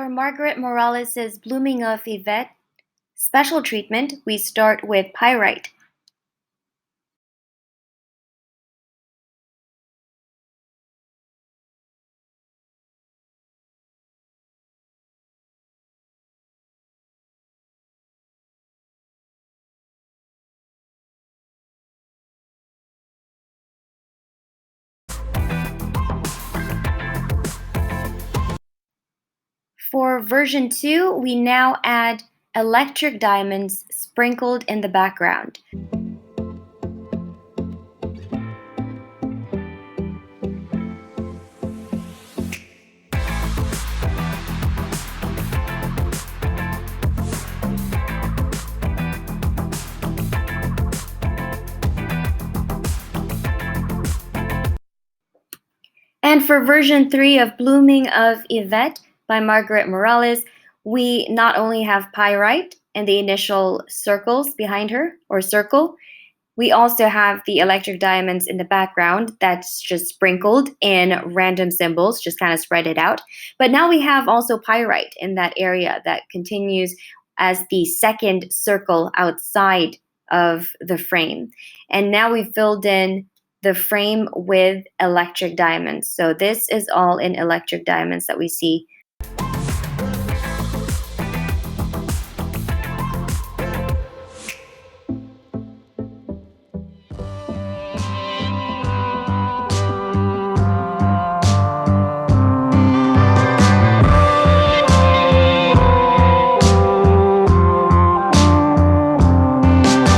For Margaret Morales' Blooming of Yvet special treatment, we start with pyrite. For version 2, we now add electric diamonds sprinkled in the background. And for version 3 of Blooming of Yvet by Margaret Morales, we not only have pyrite and the initial circles behind her, or circle, we also have the electric diamonds in the background that's just sprinkled in random symbols, just kind of spread it out. But now we have also pyrite in that area that continues as the second circle outside of the frame. And now we've filled in the frame with electric diamonds. So this is all in electric diamonds that we see